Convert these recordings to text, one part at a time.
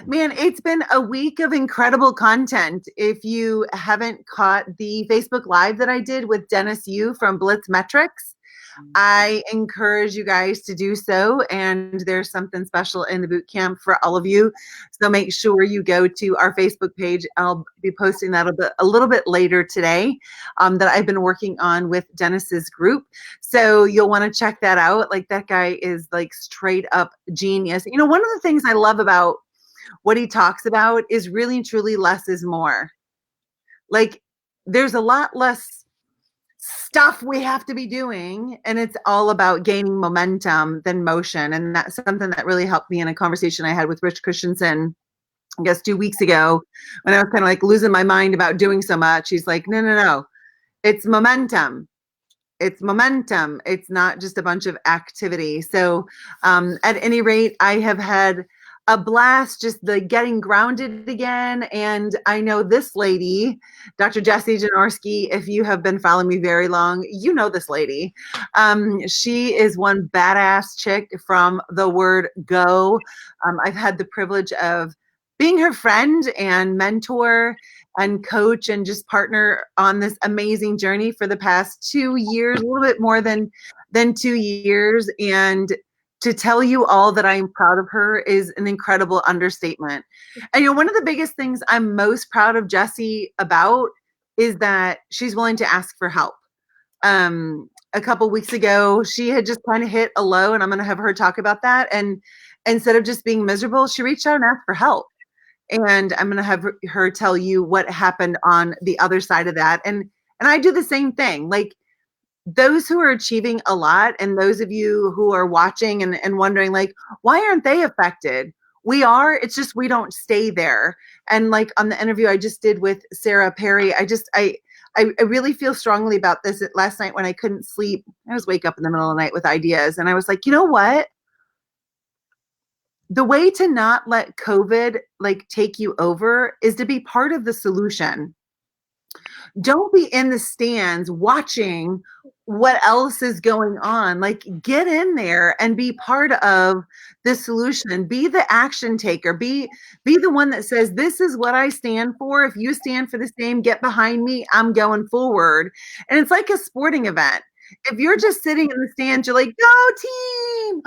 Man, it's been a week of incredible content. If you haven't caught the Facebook Live that I did with Dennis Yu from Blitz Metrics, I encourage you guys to do so. And there's something special in the boot camp for all of you. So make sure you go to our Facebook page. I'll be posting that a little bit later today that I've been working on with Dennis's group. So you'll want to check that out. Like that guy is like straight up genius. You know, one of the things I love about what he talks about is really and truly less is more. Like there's a lot less stuff we have to be doing, and it's all about gaining momentum than motion. And that's something that really helped me in a conversation I had with Rich Christensen, I guess 2 weeks ago, when I was kind of like losing my mind about doing so much. He's like, no, it's momentum. It's momentum. It's not just a bunch of activity. So at any rate, I have had a blast just the getting grounded again. And I know this lady, Dr. Jessie Janorski, if you have been following me very long, you know this lady. She is one badass chick from the word go. I've had the privilege of being her friend and mentor and coach and just partner on this amazing journey for the past 2 years, a little bit more than 2 years. And to tell you all that I'm proud of her is an incredible understatement. And, you know, one of the biggest things I'm most proud of Jessie about is that she's willing to ask for help. A couple weeks ago, she had just kind of hit a low, and I'm going to have her talk about that. And instead of just being miserable, she reached out and asked for help. And I'm going to have her tell you what happened on the other side of that. And I do the same thing. Like, those who are achieving a lot, and those of you who are watching and wondering, like, why aren't they affected? We are. It's just we don't stay there. And like on the interview I just did with Sarah Perry, I really feel strongly about this. Last night when I couldn't sleep, I was wake up in the middle of the night with ideas, and I was like, you know what? The way to not let COVID like take you over is to be part of the solution. Don't be in the stands watching what else is going on. Like, get in there and be part of the solution. Be the action taker. Be the one that says, this is what I stand for. If you stand for the same, get behind me. I'm going forward. And it's like a sporting event. If you're just sitting in the stands, you're like, go team.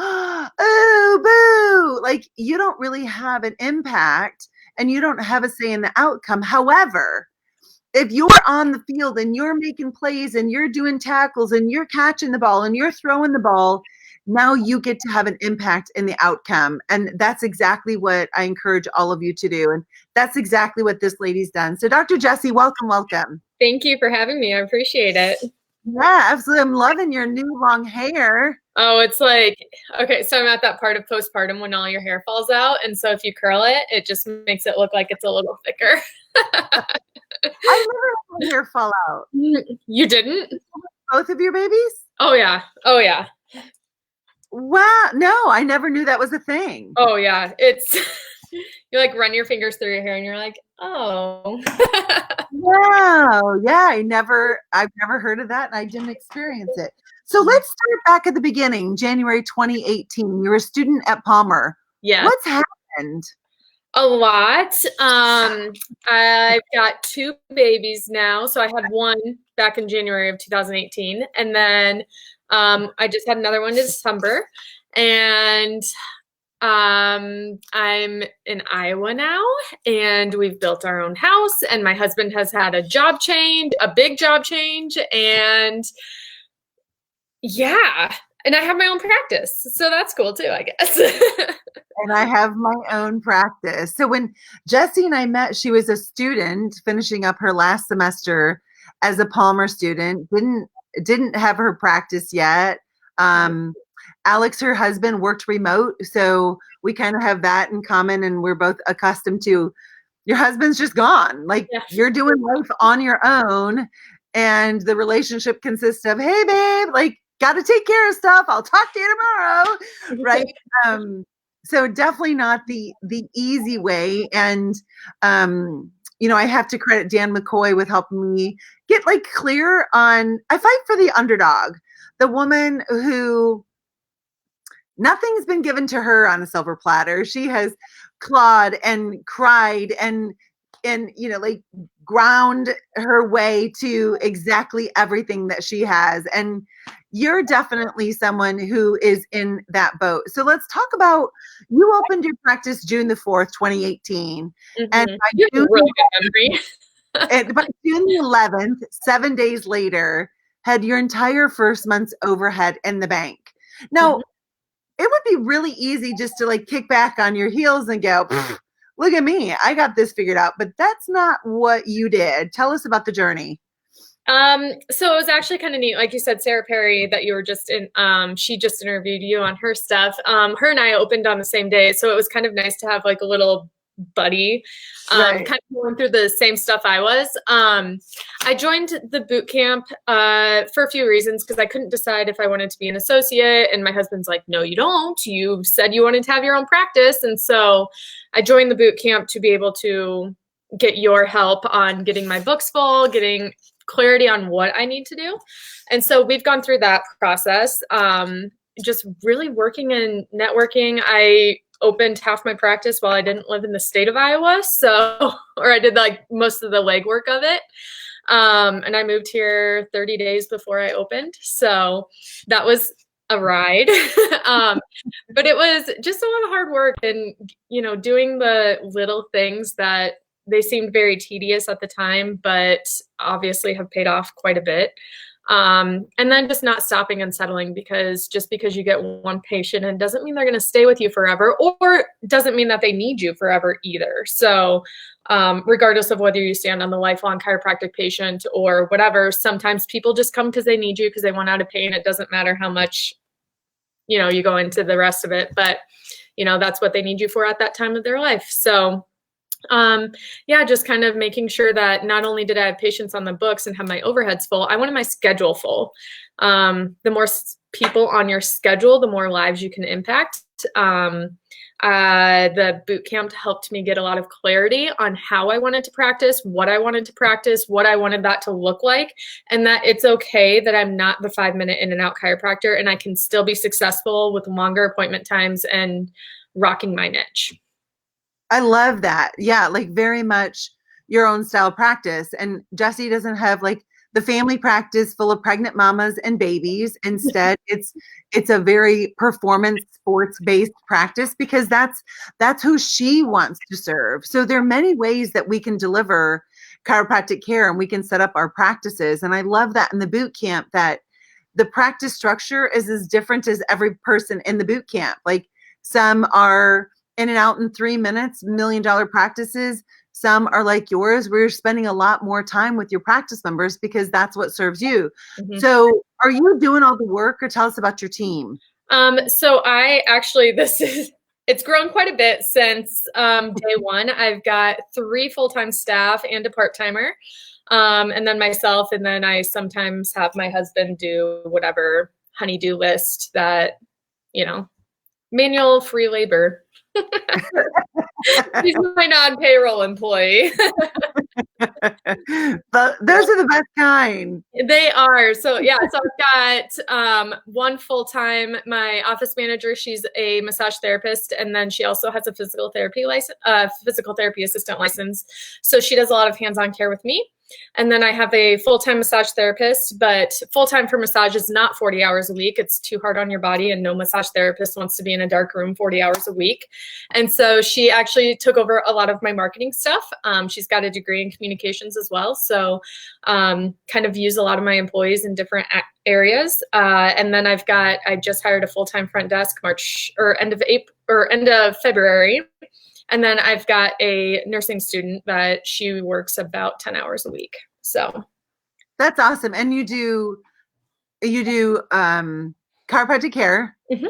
Oh, boo. Like, you don't really have an impact and you don't have a say in the outcome. However, if you're on the field and you're making plays and you're doing tackles and you're catching the ball and you're throwing the ball, now you get to have an impact in the outcome. And that's exactly what I encourage all of you to do. And that's exactly what this lady's done. So Dr. Jessie, welcome. Thank you for having me. I appreciate it. Yeah, absolutely. I'm loving your new long hair. Oh, it's like, okay, so I'm at that part of postpartum when all your hair falls out. And so if you curl it, it just makes it look like it's a little thicker. I never had my hair fall out. You didn't? Both of your babies? Oh, yeah. Oh, yeah. Wow. No, I never knew that was a thing. Oh, yeah. It's, you like run your fingers through your hair and you're like, oh. Wow. Yeah, I've never heard of that, and I didn't experience it. So let's start back at the beginning, January 2018. You were a student at Palmer. Yeah. What's happened? A lot. I've got 2 babies now. So I had one back in January of 2018. And then I just had another one in December. And I'm in Iowa now, and we've built our own house. And my husband has had a job change, a big job change. And yeah. And I have my own practice. So that's cool too, I guess. And I have my own practice. So when Jessie and I met, she was a student finishing up her last semester as a Palmer student, didn't have her practice yet. Alex, her husband, worked remote. So we kind of have that in common, and we're both accustomed to your husband's just gone. Like, you're doing life on your own, and the relationship consists of, hey, babe, like, got to take care of stuff. I'll talk to you tomorrow. Right. So definitely not the easy way. And, you know, I have to credit Dan McCoy with helping me get like clear on, I fight for the underdog, the woman who Nothing's been given to her on a silver platter. She has clawed and cried and like ground her way to exactly everything that she has. And you're definitely someone who is in that boat. So let's talk about, you opened your practice June the 4th, 2018. And Mm-hmm. You have a really good memory. by June the 11th, 7 days later, had your entire first month's overhead in the bank. Now, Mhm. it would be really easy just to like kick back on your heels and go, look at me, I got this figured out. But that's not what you did. Tell us about the journey. So it was actually kind of neat. Like you said, Sarah Perry, that you were just in, she just interviewed you on her stuff. Her and I opened on the same day. So it was kind of nice to have like a little buddy, Right. kind of going through the same stuff I was. I joined the boot camp for a few reasons because I couldn't decide if I wanted to be an associate. And my husband's like, no, you don't. You said you wanted to have your own practice. And so I joined the boot camp to be able to get your help on getting my books full, getting clarity on what I need to do. And so we've gone through that process. Just really working and networking. I opened half my practice while I didn't live in the state of Iowa. So, or I did like most of the legwork of it. And I moved here 30 days before I opened. So that was a ride. But it was just a lot of hard work and, doing the little things that they seemed very tedious at the time, but obviously have paid off quite a bit. And then just not stopping and settling, because just because you get one patient, and doesn't mean they're going to stay with you forever, or doesn't mean that they need you forever either. So regardless of whether you stand on the lifelong chiropractic patient or whatever, sometimes people just come because they need you, because they want out of pain. It doesn't matter how much, you go into the rest of it, but that's what they need you for at that time of their life. So just kind of making sure that not only did I have patients on the books and have my overheads full, I wanted my schedule full. The more people on your schedule, the more lives you can impact. The boot camp helped me get a lot of clarity on how I wanted to practice, what I wanted to practice, what I wanted that to look like, and that it's okay that I'm not the 5-minute in and out chiropractor, and I can still be successful with longer appointment times and rocking my niche. I love that. Yeah, like very much your own style practice. And Jessie doesn't have like the family practice full of pregnant mamas and babies. Instead, it's a very performance sports based practice, because that's who she wants to serve. So there are many ways that we can deliver chiropractic care, and we can set up our practices. And I love that in the boot camp, that the practice structure is as different as every person in the boot camp. Like some are in and out in 3 minutes, $1 million practices. Some are like yours, where you're spending a lot more time with your practice members because that's what serves you. Mm-hmm. So are you doing all the work, or tell us about your team? So I actually, it's grown quite a bit since day one. I've got 3 full-time staff and a part-timer, and then myself, and then I sometimes have my husband do whatever honey-do list that, manual free labor. He's my non-payroll employee. But those are the best kind. They are. So I've got 1 full-time, my office manager, she's a massage therapist, and then she also has a physical therapy assistant license. So she does a lot of hands-on care with me. And then I have a full-time massage therapist, but full-time for massage is not 40 hours a week. It's too hard on your body, and no massage therapist wants to be in a dark room 40 hours a week. And so she actually took over a lot of my marketing stuff. She's got a degree in communications as well. So kind of use a lot of my employees in different areas. And then I just hired a full-time front desk end of February. And then I've got a nursing student that she works about 10 hours a week. So that's awesome. And you do chiropractic care. Mm-hmm.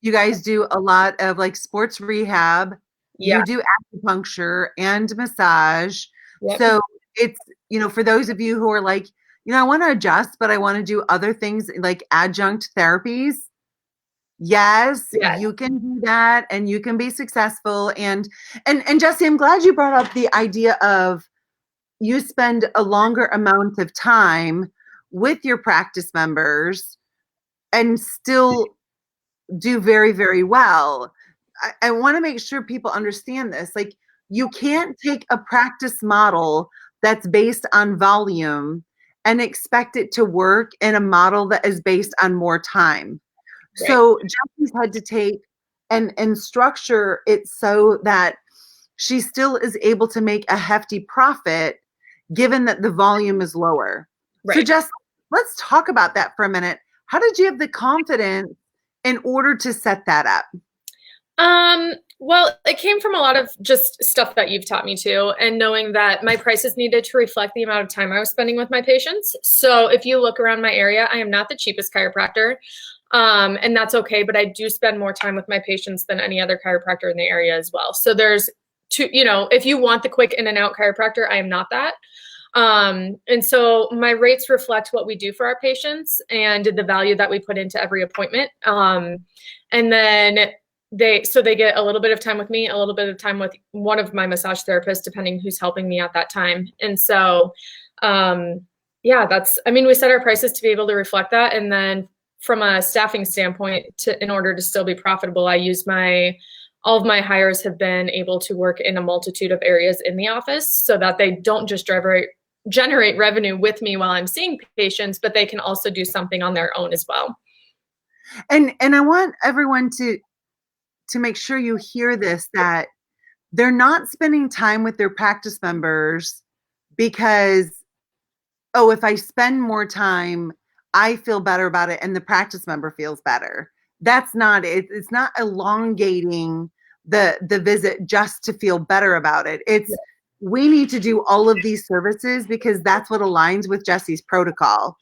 You guys do a lot of like sports rehab. Yeah. You do acupuncture and massage. Yep. So it's, for those of you who are like, I want to adjust, but I want to do other things like adjunct therapies. Yes, you can do that, and you can be successful. And Jessie, I'm glad you brought up the idea of you spend a longer amount of time with your practice members and still do very, very well. I want to make sure people understand this. Like, you can't take a practice model that's based on volume and expect it to work in a model that is based on more time. Right. So Jesse's had to take and structure it so that she still is able to make a hefty profit given that the volume is lower. So Right. Jess, let's talk about that for a minute. How did you have the confidence in order to set that up? Well, it came from a lot of just stuff that you've taught me to, and knowing that my prices needed to reflect the amount of time I was spending with my patients. So if you look around my area, I am not the cheapest chiropractor. And that's okay, but I do spend more time with my patients than any other chiropractor in the area as well. So there's two, if you want the quick in and out chiropractor, I am not that. And so my rates reflect what we do for our patients and the value that we put into every appointment. And then they get a little bit of time with me, a little bit of time with one of my massage therapists, depending who's helping me at that time. And so, yeah, we set our prices to be able to reflect that. And then from a staffing standpoint, in order to still be profitable, I use all of my hires have been able to work in a multitude of areas in the office so that they don't just generate revenue with me while I'm seeing patients, but they can also do something on their own as well. And I want everyone to make sure you hear this, that they're not spending time with their practice members because, oh, if I spend more time, I feel better about it and the practice member feels better. That's not it. It's not elongating the visit just to feel better about it. It's we need to do all of these services because that's what aligns with Jesse's protocol.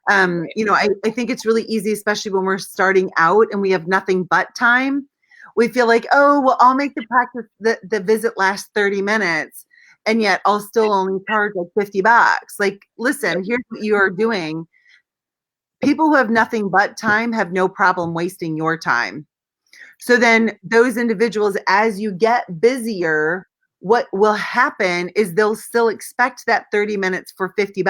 I think it's really easy, especially when we're starting out and we have nothing but time. We feel like, oh, well, I'll make the visit last 30 minutes and yet I'll still only charge like $50. Like, listen, here's what you are doing. People who have nothing but time have no problem wasting your time. So then those individuals, as you get busier, what will happen is they'll still expect that 30 minutes for $50,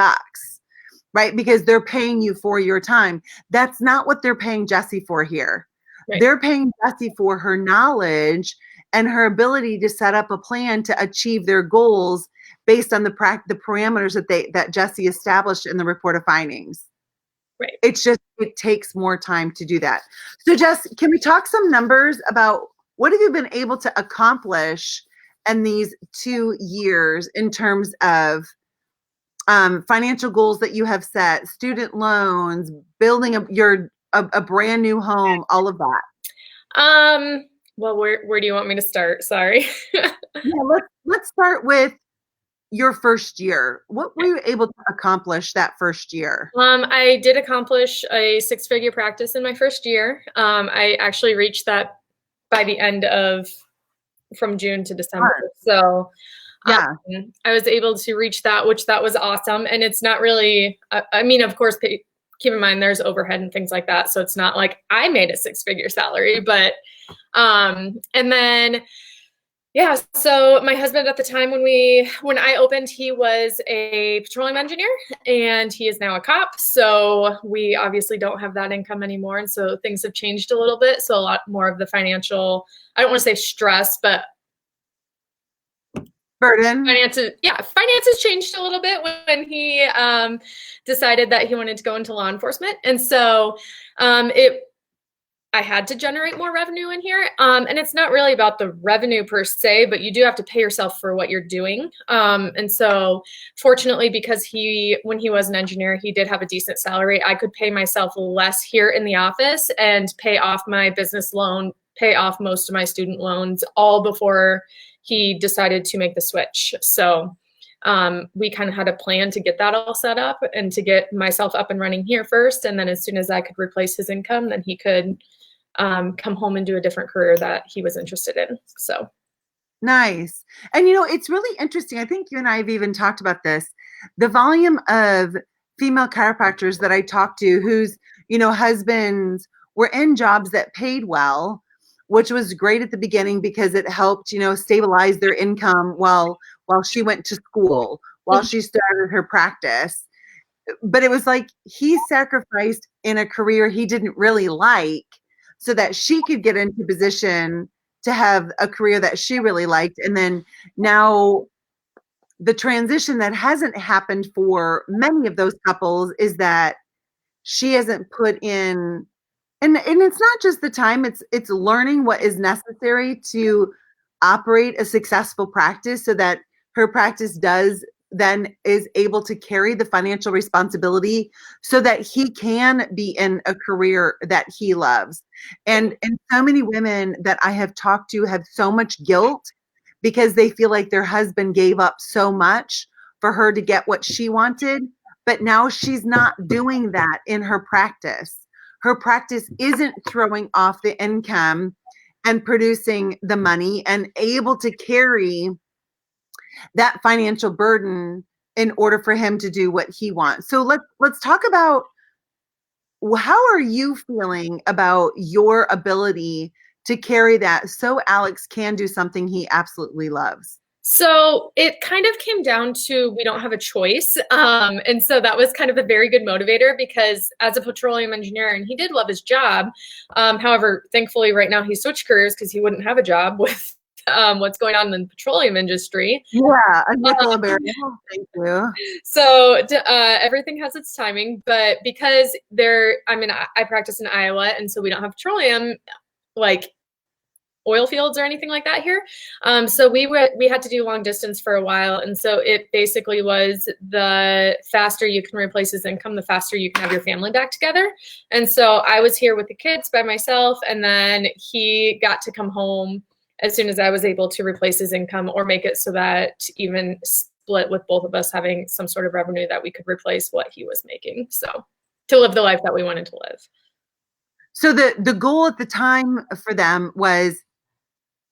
right? Because they're paying you for your time. That's not what they're paying Jessie for here. Right. They're paying Jessie for her knowledge and her ability to set up a plan to achieve their goals based on the parameters that Jessie established in the report of findings. Right. It's just, it takes more time to do that. So Jess, can we talk some numbers about what have you been able to accomplish in these 2 years in terms of financial goals that you have set, student loans, building a brand new home, all of that? Well, where do you want me to start? Sorry. Yeah, let's start with your first year. What were you able to accomplish that first year? I did accomplish a 6-figure practice in my first year. I actually reached that by the end from June to December. So yeah, I was able to reach that, that was awesome. And it's not really, of course, keep in mind there's overhead and things like that. So it's not like I made a 6-figure salary, but, and then, yeah, so my husband at the time when I opened, he was a petroleum engineer and he is now a cop. So we obviously don't have that income anymore. And so things have changed a little bit. So a lot more of the financial, I don't want to say stress, but burden. Finances changed a little bit when he decided that he wanted to go into law enforcement. And so I had to generate more revenue in here. And it's not really about the revenue per se, but you do have to pay yourself for what you're doing. And so fortunately, because when he was an engineer, he did have a decent salary, I could pay myself less here in the office and pay off my business loan, pay off most of my student loans, all before he decided to make the switch. So we kind of had a plan to get that all set up and to get myself up and running here first. And then as soon as I could replace his income, then he could come home and do a different career that he was interested in. So nice. And it's really interesting. I think you and I have even talked about this. The volume of female chiropractors that I talked to whose, husbands were in jobs that paid well, which was great at the beginning because it helped, stabilize their income while she went to school, while she started her practice. But it was like he sacrificed in a career he didn't really like so that she could get into position to have a career that she really liked. And then now the transition that hasn't happened for many of those couples is that she hasn't put in, and it's not just the time, it's learning what is necessary to operate a successful practice so that her practice does then is able to carry the financial responsibility so that he can be in a career that he loves. And so many women that I have talked to have so much guilt because they feel like their husband gave up so much for her to get what she wanted, but now she's not doing that in her practice. Her practice isn't throwing off the income and producing the money and able to carry that financial burden in order for him to do what he wants. So let's talk about, how are you feeling about your ability to carry that so Alex can do something he absolutely loves? So it kind of came down to we don't have a choice. And so that was kind of a very good motivator because as a petroleum engineer, and he did love his job. However, thankfully right now he switched careers because he wouldn't have a job with what's going on in the petroleum industry. Yeah, a nickel a barrel. Thank you. So everything has its timing, but because I practice in Iowa, and so we don't have petroleum like oil fields or anything like that here. So we had to do long distance for a while. And so it basically was the faster you can replace his income, the faster you can have your family back together. And so I was here with the kids by myself, and then he got to come home as soon as I was able to replace his income or make it so that even split with both of us having some sort of revenue that we could replace what he was making. So to live the life that we wanted to live. So the goal at the time for them was,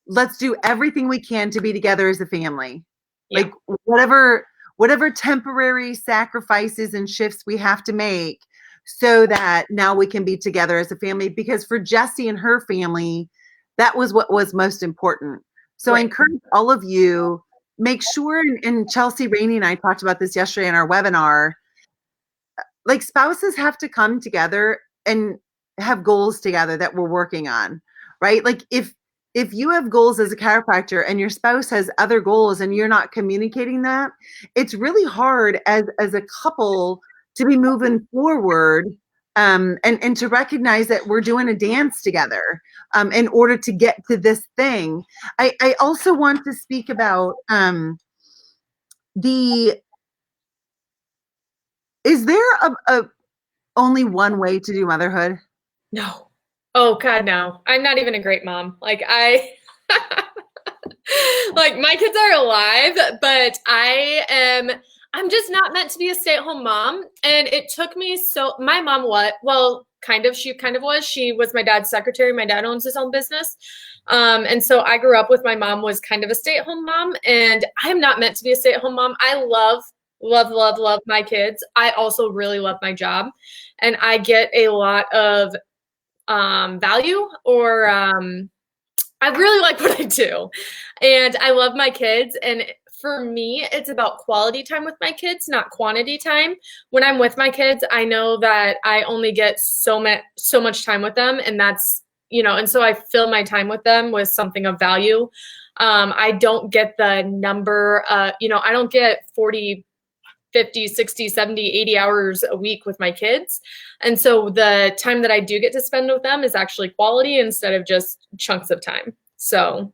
let's do everything we can to be together as a family. Yeah. Like whatever temporary sacrifices and shifts we have to make so that now we can be together as a family. Because for Jessie and her family, that was what was most important. So right. I encourage all of you, make sure, and Chelsea Rainey and I talked about this yesterday in our webinar, like spouses have to come together and have goals together that we're working on, right? Like if you have goals as a chiropractor and your spouse has other goals and you're not communicating that, it's really hard as a couple to be moving forward, and to recognize that we're doing a dance together in order to get to this thing. I also want to speak about is there a only one way to do motherhood? No. Oh God, no. I'm not even a great mom. Like like my kids are alive, but I'm just not meant to be a stay-at-home mom. And it took me my mom she kind of was. She was my dad's secretary. My dad owns his own business. And so I grew up with my mom was kind of a stay-at-home mom, and I'm not meant to be a stay-at-home mom. I love my kids. I also really love my job, and I get a lot of value, or I really like what I do, and I love my kids. And for me, it's about quality time with my kids, not quantity time. When I'm with my kids, I know that I only get so much time with them, and that's, and so I fill my time with them with something of value. I don't get the number, I don't get 40, 50, 60, 70, 80 hours a week with my kids. And so the time that I do get to spend with them is actually quality instead of just chunks of time. So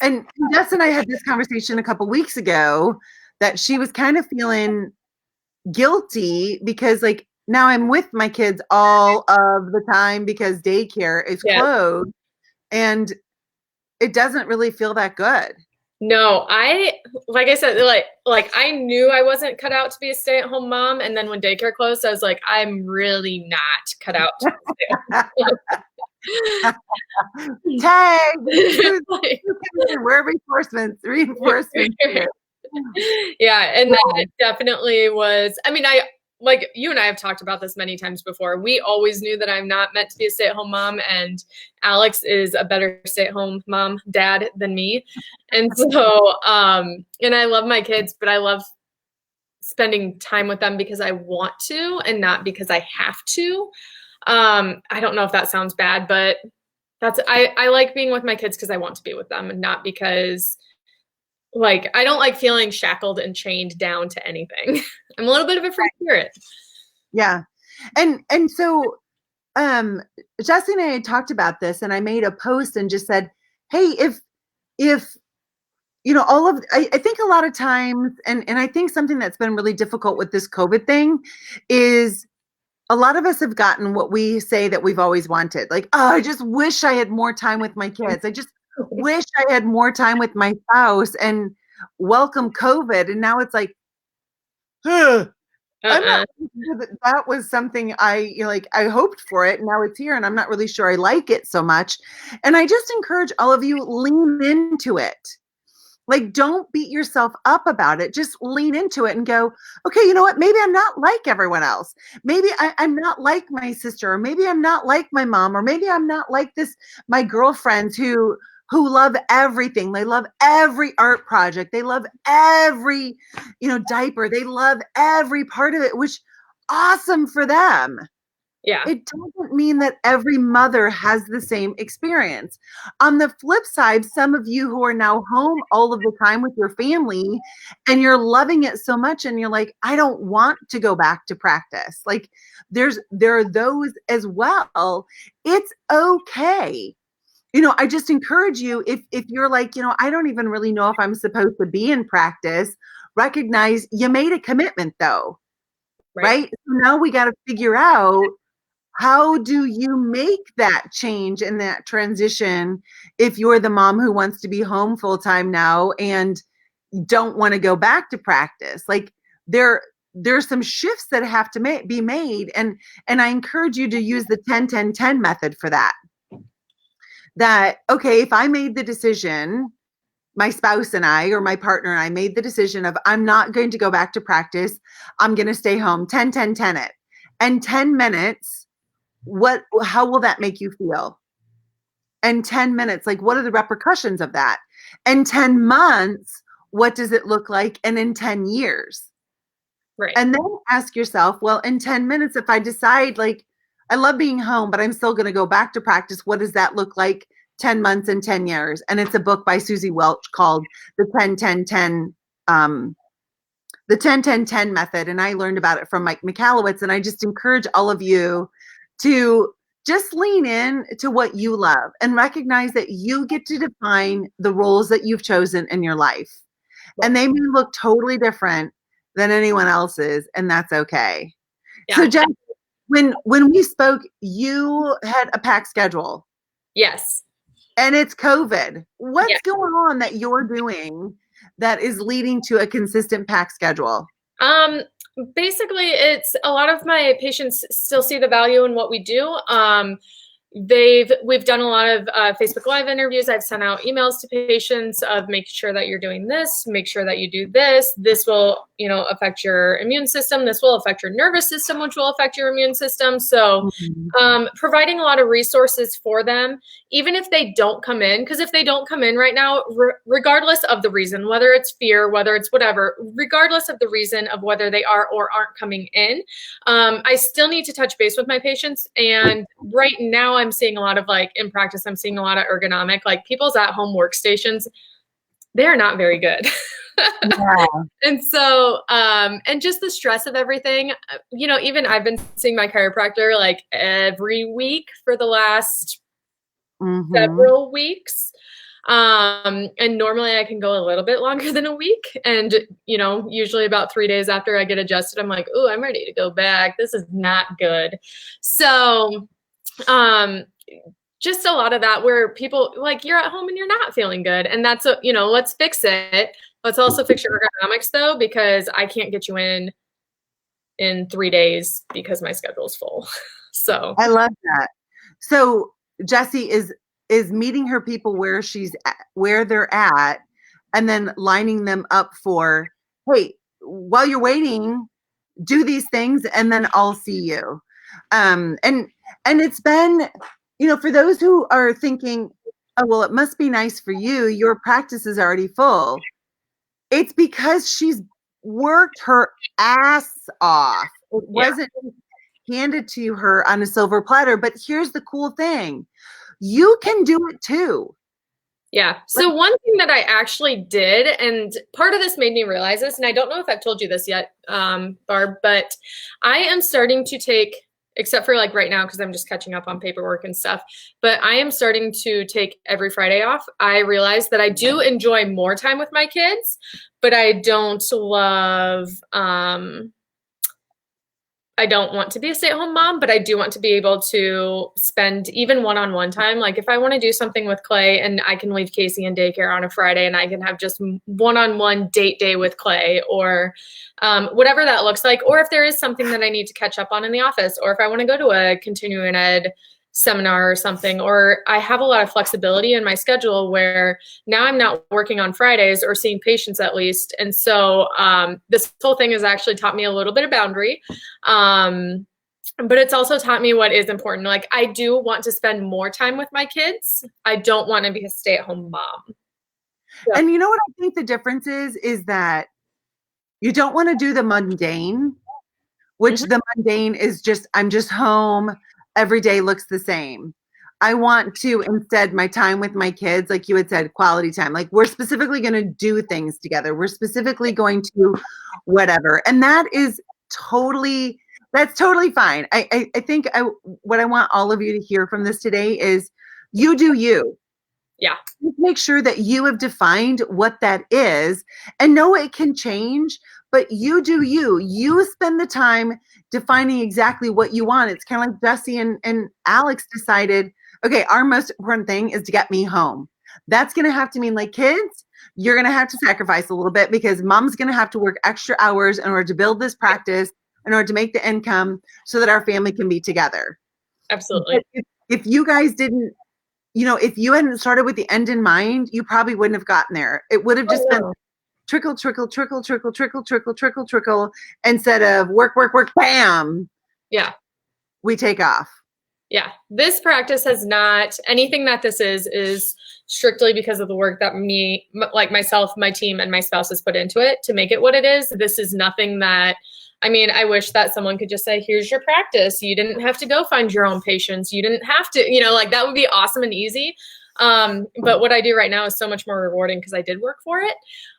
and Jess and I had this conversation a couple weeks ago that she was kind of feeling guilty because like now I'm with my kids all of the time because daycare is closed, and it doesn't really feel that good. No, like I said, like I knew I wasn't cut out to be a stay-at-home mom. And then when daycare closed, I was like, I'm really not cut out to be a stay-at-home mom. Tag! Where reinforcements? Yeah, and that definitely was, like you and I have talked about this many times before. We always knew that I'm not meant to be a stay-at-home mom, and Alex is a better stay-at-home mom, dad than me. And so, and I love my kids, but I love spending time with them because I want to and not because I have to. I don't know if that sounds bad, but I like being with my kids because I want to be with them and not because like I don't like feeling shackled and chained down to anything. I'm a little bit of a free spirit. Yeah. And so Jesse and I had talked about this, and I made a post and just said, hey, if all of I think a lot of times, and I think something that's been really difficult with this COVID thing is a lot of us have gotten what we say that we've always wanted. Like, oh, I just wish I had more time with my kids. I just wish I had more time with my spouse, and welcome COVID. And now it's like, huh, I'm not really sure that was something I hoped for it. Now it's here and I'm not really sure I like it so much. And I just encourage all of you, lean into it. Like, don't beat yourself up about it. Just lean into it and go, okay, you know what? Maybe I'm not like everyone else. Maybe I'm not like my sister, or maybe I'm not like my mom, or maybe I'm not like my girlfriends who love everything. They love every art project. They love every, diaper. They love every part of it, which awesome for them. Yeah. It doesn't mean that every mother has the same experience. On the flip side, some of you who are now home all of the time with your family and you're loving it so much and you're like, I don't want to go back to practice. Like there are those as well. It's okay. I just encourage you, if you're like, I don't even really know if I'm supposed to be in practice, recognize you made a commitment though, right? So now we got to figure out, how do you make that change and that transition if you're the mom who wants to be home full time now and don't want to go back to practice? Like there's some shifts that have to be made, and I encourage you to use the 10-10-10 method for that. That, okay, if I made the decision, my spouse and I, or my partner and I made the decision of I'm not going to go back to practice, I'm going to stay home, 10-10-10 it. And 10 minutes, how will that make you feel? And 10 minutes, like what are the repercussions of that? And 10 months, what does it look like? And in 10 years? Right. And then ask yourself, well, in 10 minutes, if I decide like I love being home, but I'm still going to go back to practice, what does that look like 10 months and 10 years? And it's a book by Susie Welch called the 10-10-10 the 10-10-10 method. And I learned about it from Mike Michalowicz. And I just encourage all of you to just lean in to what you love and recognize that you get to define the roles that you've chosen in your life. And they may look totally different than anyone else's, and that's okay. Yeah. So Jen, when we spoke, you had a packed schedule. Yes. And it's COVID. What's going on that you're doing that is leading to a consistent packed schedule? Basically, it's a lot of my patients still see the value in what we do. We've done a lot of Facebook Live interviews. I've sent out emails to patients of make sure that you're doing this, make sure that you do this. This will, affect your immune system. This will affect your nervous system, which will affect your immune system. So providing a lot of resources for them, even if they don't come in, because if they don't come in right now, regardless of the reason, whether it's fear, whether it's whatever, regardless of the reason of whether they are or aren't coming in, I still need to touch base with my patients. And right now I'm seeing a lot of in practice, I'm seeing a lot of ergonomic, people's at home workstations. They're not very good. Yeah. And so, and just the stress of everything, even I've been seeing my chiropractor every week for the last several weeks. And normally I can go a little bit longer than a week. And, usually about 3 days after I get adjusted, I'm like, oh, I'm ready to go back. This is not good. So, just a lot of that where people you're at home and you're not feeling good. And that's, let's fix it. Let's also fix your ergonomics though, because I can't get you in 3 days because my schedule's full. So I love that. So Jessie is meeting her people where they're at, and then lining them up for, hey, while you're waiting, do these things, and then I'll see you. And it's been, for those who are thinking, oh, well, it must be nice for you, your practice is already full. It's because she's worked her ass off. It wasn't, handed to her on a silver platter. But here's the cool thing. You can do it too. Yeah. So one thing that I actually did, and part of this made me realize this, and I don't know if I've told you this yet, Barb, but I am starting to take, except for like right now, because I'm just catching up on paperwork and stuff, but I am starting to take every Friday off. I realize that I do enjoy more time with my kids, but I don't love, I don't want to be a stay-at-home mom, but I do want to be able to spend even one-on-one time. Like if I want to do something with Clay and I can leave Casey in daycare on a Friday and I can have just one-on-one date day with Clay, or whatever that looks like. Or if there is something that I need to catch up on in the office, or if I want to go to a continuing ed seminar or something, or I have a lot of flexibility in my schedule where now I'm not working on Fridays or seeing patients at least. And so this whole thing has actually taught me a little bit of boundary. But it's also taught me what is important. Like I do want to spend more time with my kids. I don't want to be a stay-at-home mom. Yeah. And you know what I think the difference is that you don't want to do the mundane, which the mundane is just, I'm just home. Every day looks the same. I want to instead my time with my kids, like you had said, quality time. Like we're specifically going to do things together. We're specifically going to whatever. And that is that's totally fine. I think what I want all of you to hear from this today is you do you. Yeah. Just make sure that you have defined what that is and know it can change, but you do you. You spend the time defining exactly what you want. It's kind of like Jesse and Alex decided, okay, our most important thing is to get me home. That's going to have to mean like kids, you're going to have to sacrifice a little bit because mom's going to have to work extra hours in order to build this practice, in order to make the income so that our family can be together. Absolutely. If you guys didn't, if you hadn't started with the end in mind, you probably wouldn't have gotten there. It would have just been trickle, trickle, trickle, trickle, trickle, trickle, trickle, trickle, instead of work, work, work, bam. Yeah. We take off. Yeah. This practice has not, anything that this is strictly because of the work that me, like myself, my team, and my spouse has put into it to make it what it is. This is nothing that, I mean, I wish that someone could just say, here's your practice. You didn't have to go find your own patients. You didn't have to, like that would be awesome and easy. But what I do right now is so much more rewarding because I did work for it.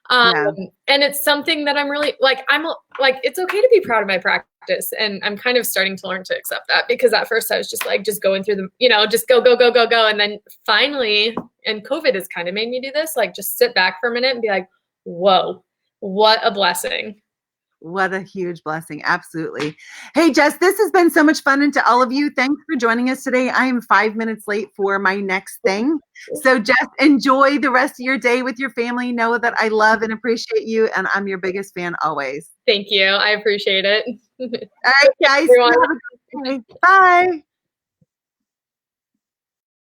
And it's something that I'm really it's okay to be proud of my practice. And I'm kind of starting to learn to accept that because at first I was just like, just going through the, just go, go, go, go, go. And then finally, and COVID has kind of made me do this, like just sit back for a minute and be like, whoa, what a blessing. What a huge blessing. Absolutely. Hey, Jess, this has been so much fun. And to all of you, thanks for joining us today. I am 5 minutes late for my next thing. So Jess, enjoy the rest of your day with your family. Know that I love and appreciate you. And I'm your biggest fan always. Thank you. I appreciate it. All right, guys. Have a good day. Bye.